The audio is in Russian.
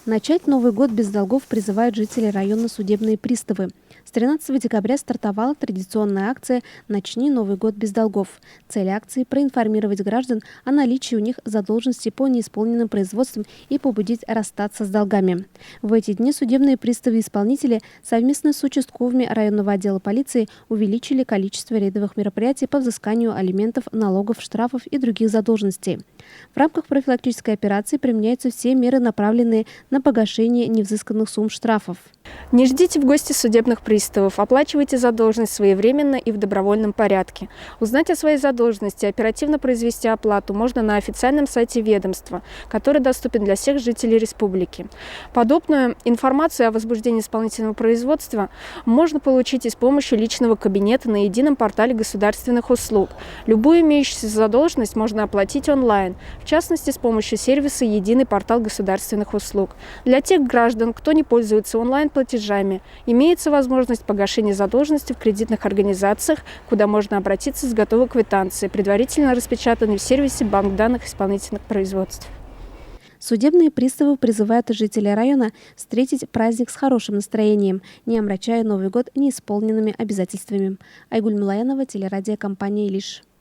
Начать Новый год без долгов призывают жители района судебные приставы. С 13 декабря стартовала традиционная акция «Начни Новый год без долгов». Цель акции – проинформировать граждан о наличии у них задолженности по неисполненным производствам и побудить расстаться с долгами. В эти дни судебные приставы-исполнители совместно с участковыми районного отдела полиции увеличили количество рейдовых мероприятий по взысканию алиментов, налогов, штрафов и других задолженностей. В рамках профилактической операции применяются все меры, направленные на погашение невзысканных сумм штрафов. Не ждите в гости судебных приставов, оплачивайте задолженность своевременно и в добровольном порядке. Узнать о своей задолженности и оперативно произвести оплату можно на официальном сайте ведомства, который доступен для всех жителей республики. Подобную информацию о возбуждении исполнительного производства можно получить и с помощью личного кабинета на едином портале государственных услуг. Любую имеющуюся задолженность можно оплатить онлайн, в частности с помощью сервиса «Единый портал государственных услуг». Для тех граждан, кто не пользуется онлайн-платежами, имеется возможность погашения задолженности в кредитных организациях, куда можно обратиться с готовой квитанцией, предварительно распечатанной в сервисе банк данных исполнительных производств. Судебные приставы призывают жителей района встретить праздник с хорошим настроением, не омрачая Новый год неисполненными обязательствами. Айгуль Мулаянова, телерадиокомпания «Илиш».